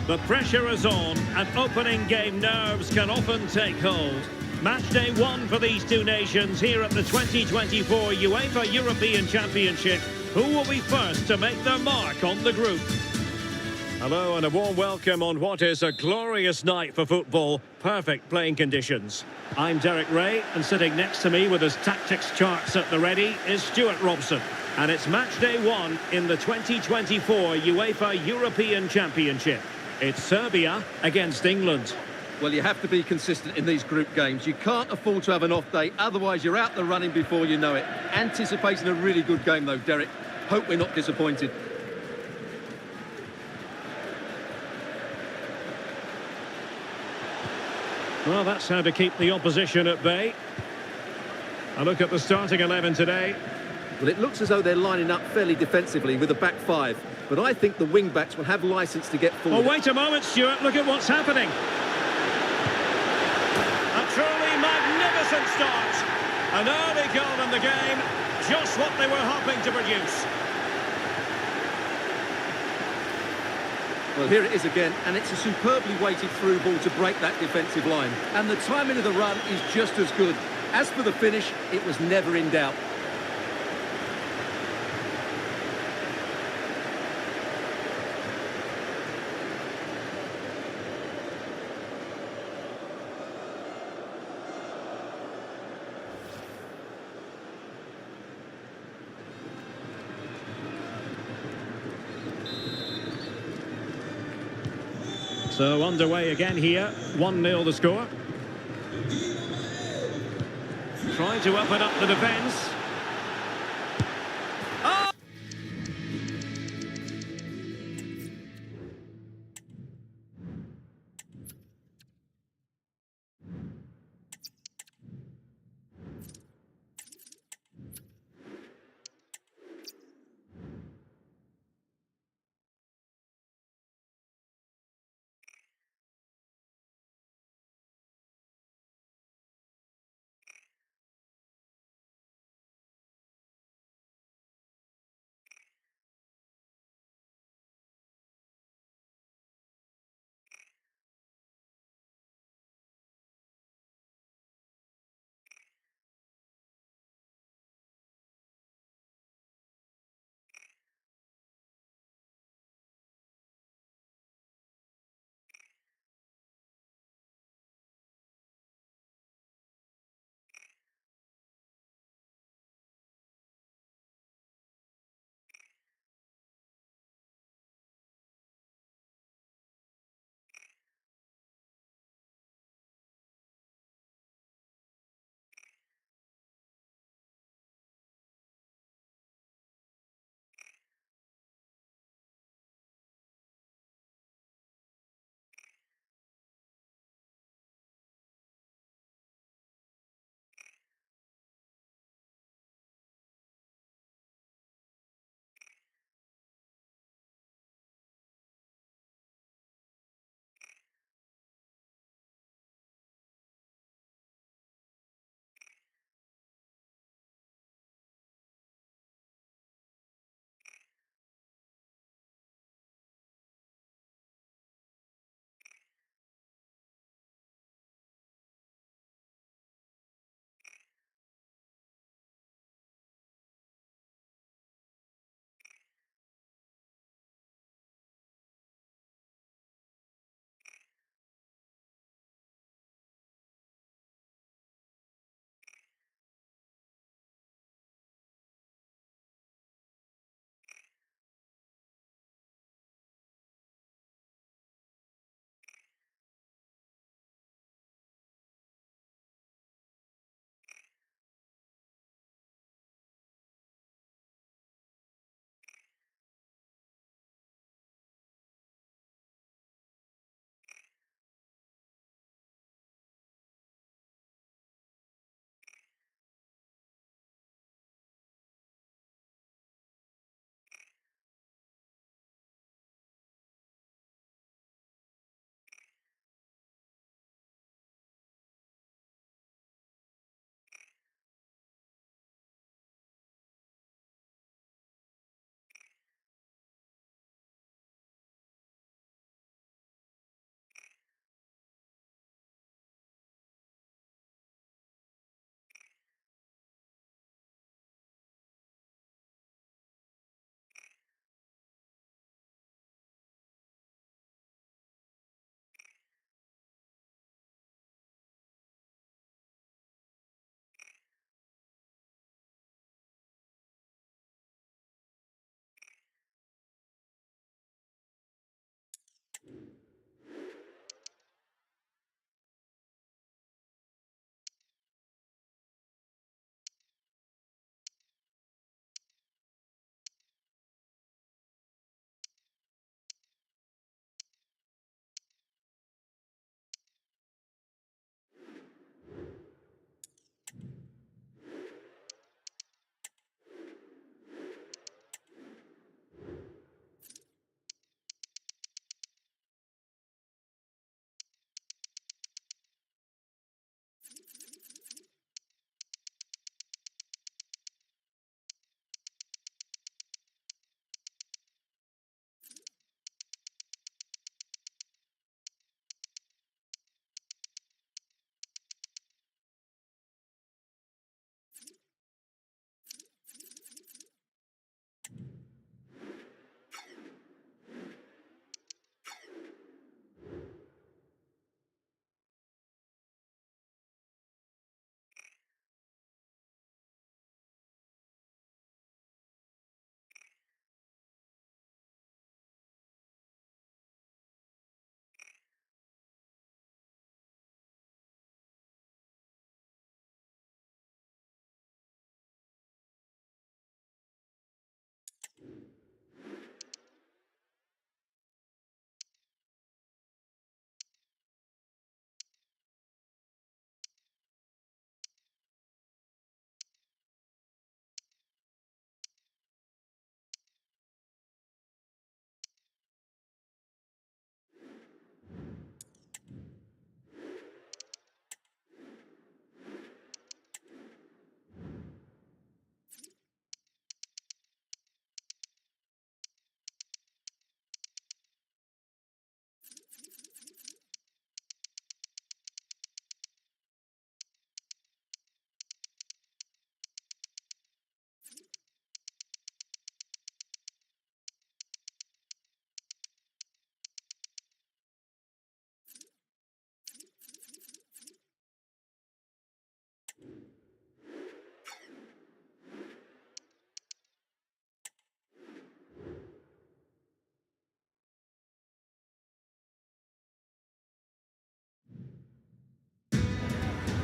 The pressure is on, and opening game nerves can often take hold. Match day one for these two nations here at the 2024 UEFA European Championship. Who will be first to make their mark on the group? Hello and a warm welcome on what is a glorious night for football. Perfect playing conditions. I'm Derek Ray, and sitting next to me with his tactics charts at the ready is Stuart Robson. And it's match day one in the 2024 UEFA European Championship. It's Serbia against England. Well, you have to be consistent in these group games. You can't afford to have an off day, otherwise you're out the running before you know it. Anticipating a really good game though, Derek. Hope we're not disappointed. Well, that's how to keep the opposition at bay. A look at the starting 11 today. Well, it looks as though they're lining up fairly defensively with a back five, but I think the wing-backs will have licence to get forward. Oh, wait a moment, Stuart. Look at what's happening. A truly magnificent start. An early goal in the game. Just what they were hoping to produce. Well, here it is again, and it's a superbly weighted through ball to break that defensive line. And the timing of the run is just as good. As for the finish, it was never in doubt. So underway again here, 1-0 the score. Trying to open up the defence.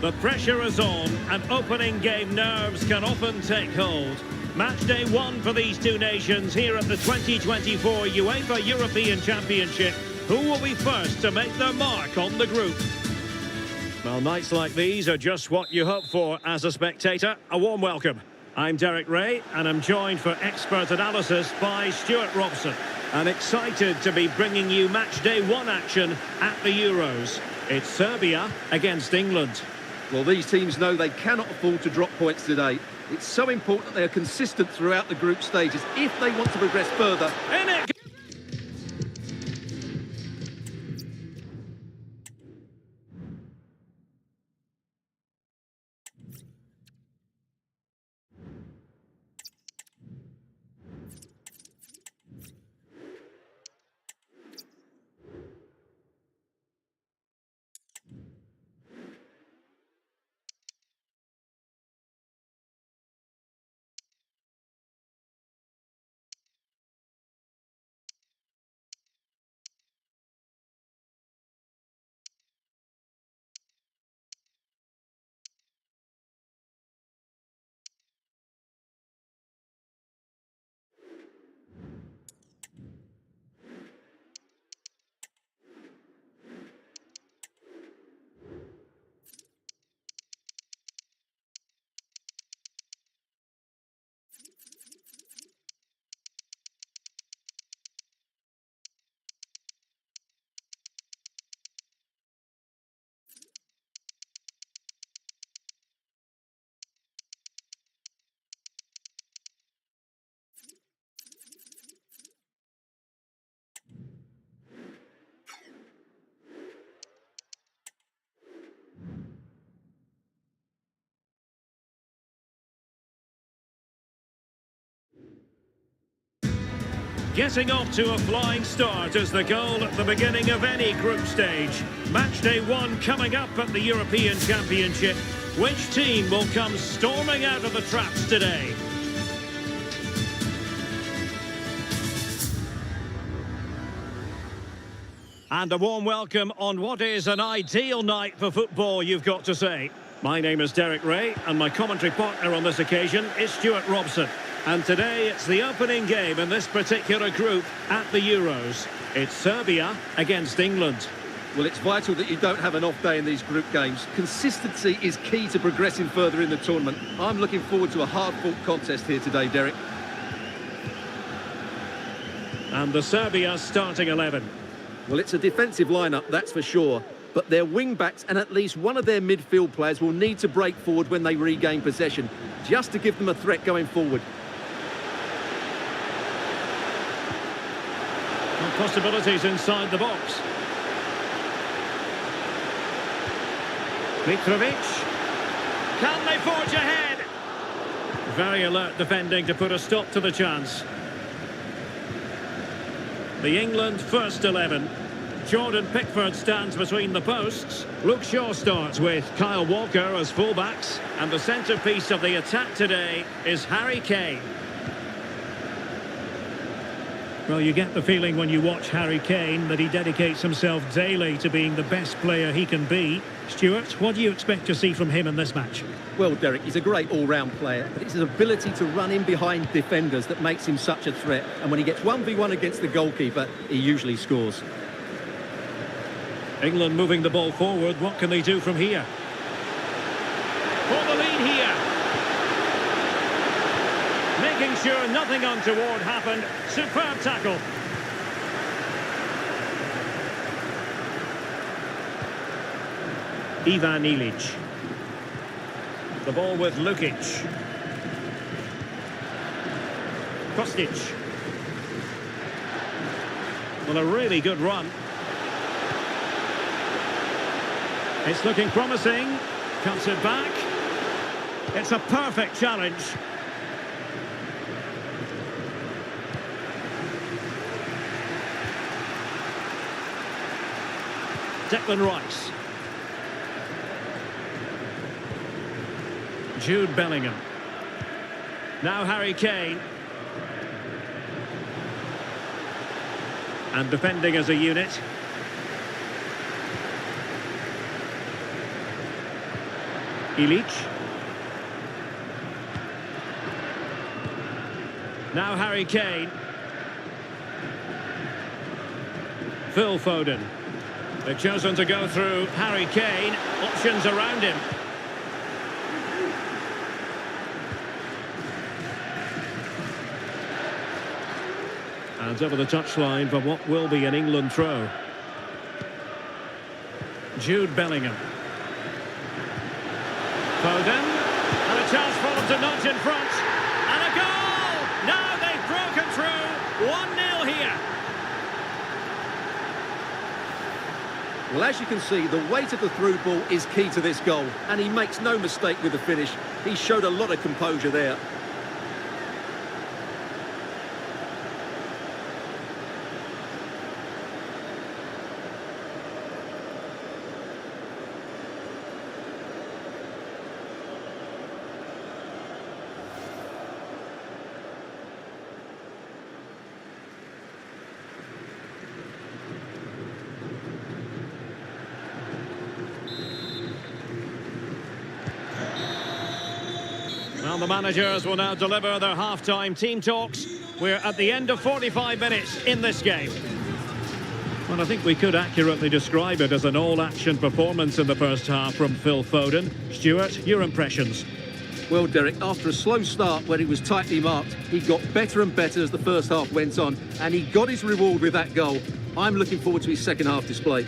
The pressure is on, and opening game nerves can often take hold. Match day one for these two nations here at the 2024 UEFA European Championship. Who will be first to make their mark on the group? Well, nights like these are just what you hope for as a spectator. A warm welcome. I'm Derek Ray, and I'm joined for expert analysis by Stuart Robson. And excited to be bringing you match day one action at the Euros. It's Serbia against England. Well, these teams know they cannot afford to drop points today. It's so important that they are consistent throughout the group stages if they want to progress further. In it goes. Getting off to a flying start is the goal at the beginning of any group stage. Match day one coming up at the European Championship. Which team will come storming out of the traps today? And a warm welcome on what is an ideal night for football, you've got to say. My name is Derek Ray, and my commentary partner on this occasion is Stuart Robson. And today it's the opening game in this particular group at the Euros. It's Serbia against England. Well, it's vital that you don't have an off day in these group games. Consistency is key to progressing further in the tournament. I'm looking forward to a hard-fought contest here today, Derek. And the Serbia starting 11. Well, it's a defensive lineup, that's for sure. But their wing-backs and at least one of their midfield players will need to break forward when they regain possession, just to give them a threat going forward. Possibilities inside the box. Mitrovic. Can they forge ahead? Very alert defending to put a stop to the chance. The England first 11. Jordan Pickford stands between the posts. Luke Shaw starts with Kyle Walker as fullbacks. And the centrepiece of the attack today is Harry Kane. Well, you get the feeling when you watch Harry Kane that he dedicates himself daily to being the best player he can be. Stuart, what do you expect to see from him in this match? Well, Derek, he's a great all-round player, but it's his ability to run in behind defenders that makes him such a threat. And when he gets 1v1 against the goalkeeper, he usually scores. England moving the ball forward. What can they do from here? For the lead here. Making sure nothing untoward happened. Superb tackle. Ivan Ilic. The ball with Lukic. Kostic. Well, a really good run. It's looking promising. Cuts it back. It's a perfect challenge. Declan Rice. Jude Bellingham. Now Harry Kane. And defending as a unit. Ilic. Now Harry Kane. Phil Foden. They've chosen to go through Harry Kane. Options around him. And over the touchline for what will be an England throw. Jude Bellingham. Foden. And a chance for them to nudge in front. And a goal! Now they've broken through. 1-0 here. Well, as you can see, the weight of the through ball is key to this goal. And he makes no mistake with the finish. He showed a lot of composure there. Well, the managers will now deliver their half-time team talks. We're at the end of 45 minutes in this game. Well, I think we could accurately describe it as an all-action performance in the first half from Phil Foden. Stuart, your impressions? Well, Derek, after a slow start where he was tightly marked, he got better and better as the first half went on, and he got his reward with that goal. I'm looking forward to his second half display.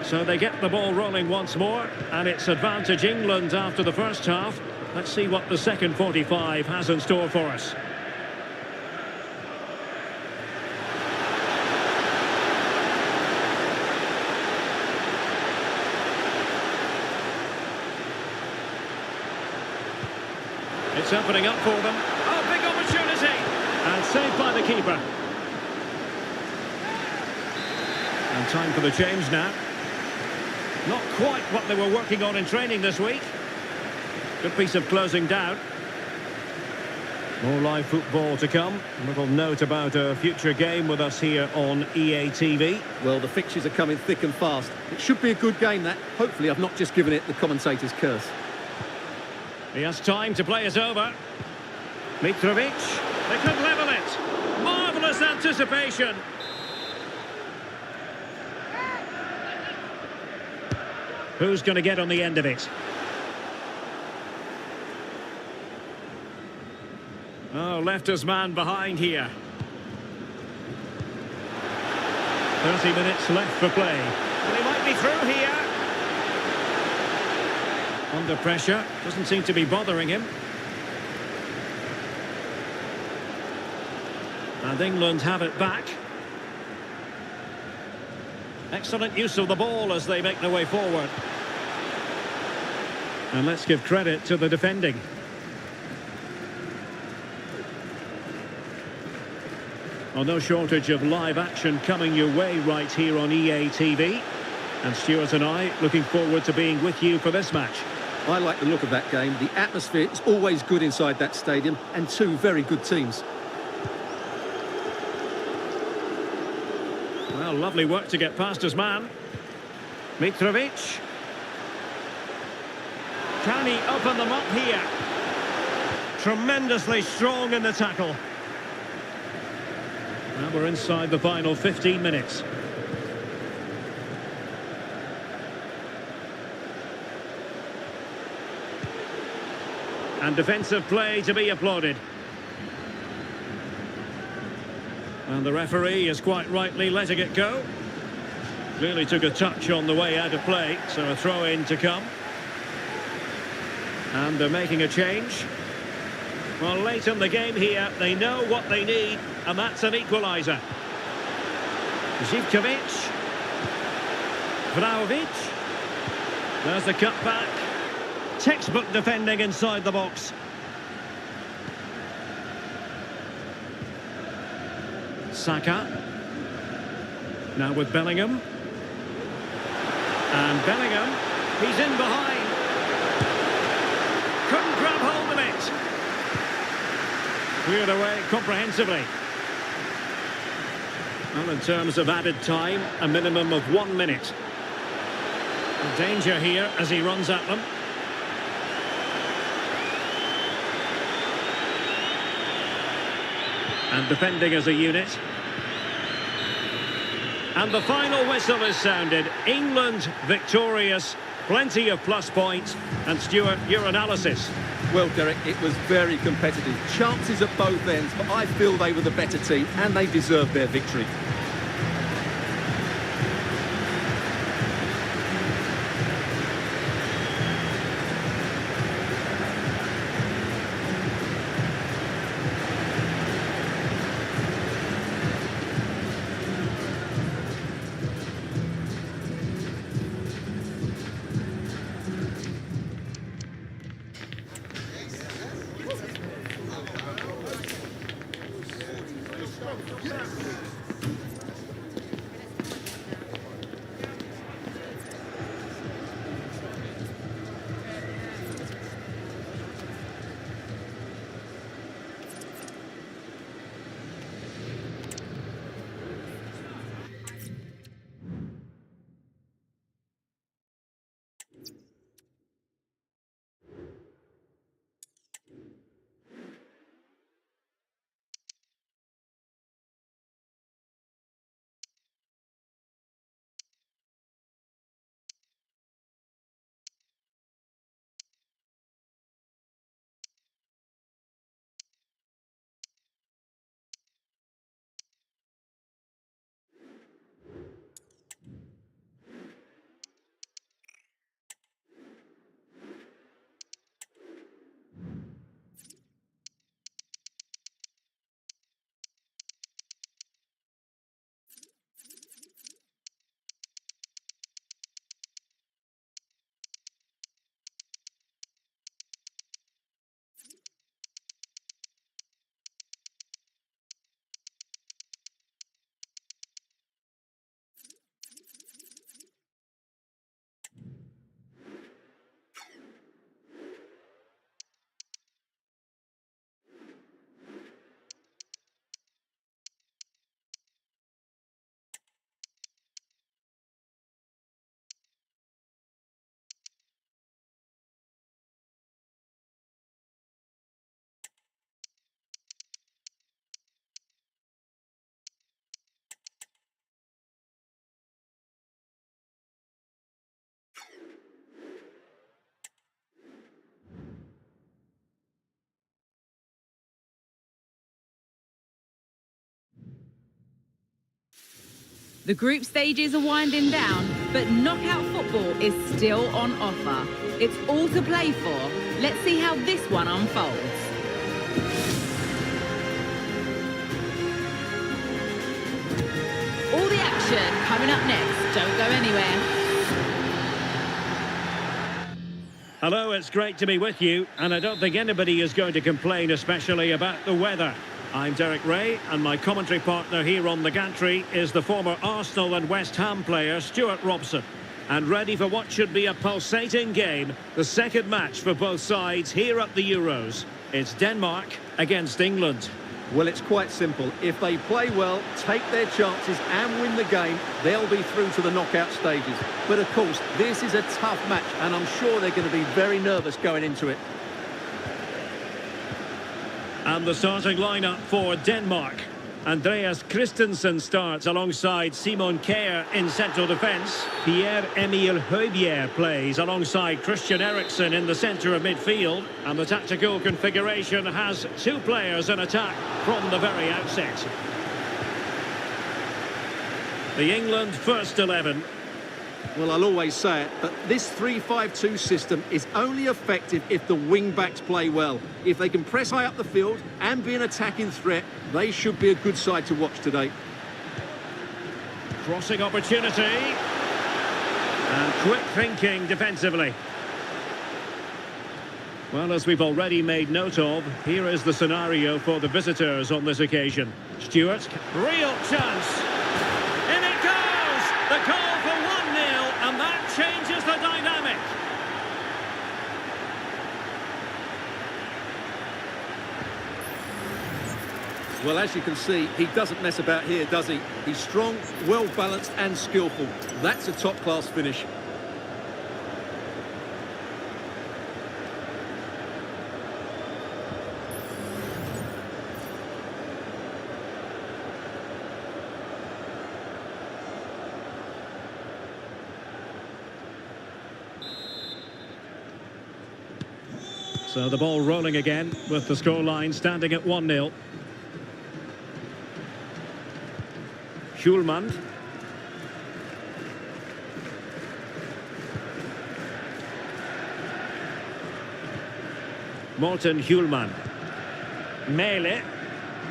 So they get the ball rolling once more, and it's advantage England after the first half. Let's see what the second 45 has in store for us. It's opening up for them. Oh, big opportunity! And saved by the keeper. And time for the change now. Not quite what they were working on in training this week. Good piece of closing down. More live football to come. A little note about a future game with us here on EA TV. Well, the fixtures are coming thick and fast. It should be a good game, that. Hopefully I've not just given it the commentator's curse. He has time to play us over. Mitrovic. They could level it. Marvellous anticipation. Who's going to get on the end of it? Oh, left his man behind here. 30 minutes left for play. And he might be through here. Under pressure. Doesn't seem to be bothering him. And England have it back. Excellent use of the ball as they make their way forward. And let's give credit to the defending. Well, no shortage of live action coming your way right here on EA TV. And Stuart and I looking forward to being with you for this match. I like the look of that game. The atmosphere is always good inside that stadium, and two very good teams. Well, lovely work to get past his man. Mitrovic. Can he open them up here? Tremendously strong in the tackle. Now we're inside the final 15 minutes. And defensive play to be applauded. And the referee is quite rightly letting it go. Clearly took a touch on the way out of play, so a throw-in to come. And they're making a change. Well, late in the game here, they know what they need, and that's an equaliser. Zivkovic. Vlahovic. There's the cut back. Textbook defending inside the box. Saka. Now with Bellingham. And Bellingham, he's in behind. Couldn't grab hold of it. Cleared away comprehensively. Well, in terms of added time, a minimum of 1 minute. Danger here as he runs at them. And defending as a unit. And the final whistle is sounded. England victorious. Plenty of plus points. And Stuart, your analysis. Well, Derek, it was very competitive. Chances at both ends, but I feel they were the better team and they deserved their victory. The group stages are winding down, but knockout football is still on offer. It's all to play for. Let's see how this one unfolds. All the action coming up next. Don't go anywhere. Hello, it's great to be with you, and I don't think anybody is going to complain, especially about the weather. I'm Derek Ray, and my commentary partner here on the gantry is the former Arsenal and West Ham player Stuart Robson. And ready for what should be a pulsating game, the second match for both sides here at the Euros. It's Denmark against England. Well, it's quite simple. If they play well, take their chances and win the game, they'll be through to the knockout stages. But of course, this is a tough match, and I'm sure they're going to be very nervous going into it. And the starting lineup for Denmark. Andreas Christensen starts alongside Simon Kjær in central defence. Pierre-Emil Højbjerg plays alongside Christian Eriksen in the centre of midfield. And the tactical configuration has two players in attack from the very outset. The England first 11. Well, I'll always say it, but this 3-5-2 system is only effective if the wing-backs play well. If they can press high up the field and be an attacking threat, they should be a good side to watch today. Crossing opportunity. And quick thinking defensively. Well, as we've already made note of, here is the scenario for the visitors on this occasion. Stewart, real chance. In it goes! The goal for 1-0, and that changes the dynamic. Well, as you can see, he doesn't mess about here, does he? He's strong, well-balanced and skillful. That's a top-class finish. So the ball rolling again with the scoreline standing at 1-0. Schulman. Morten Schulman. Mele.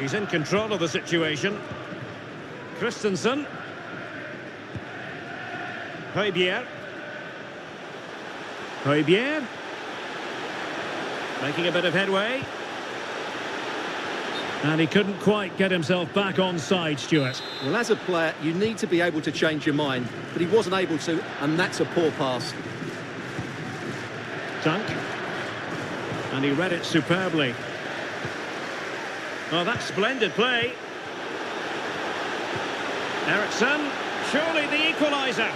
He's in control of the situation. Christensen. Højbjerg. Højbjerg. Making a bit of headway. And he couldn't quite get himself back on side, Stuart. Well, as a player, you need to be able to change your mind, but he wasn't able to, and that's a poor pass. Dunk. And he read it superbly. Oh, that's splendid play. Eriksson, surely the equaliser.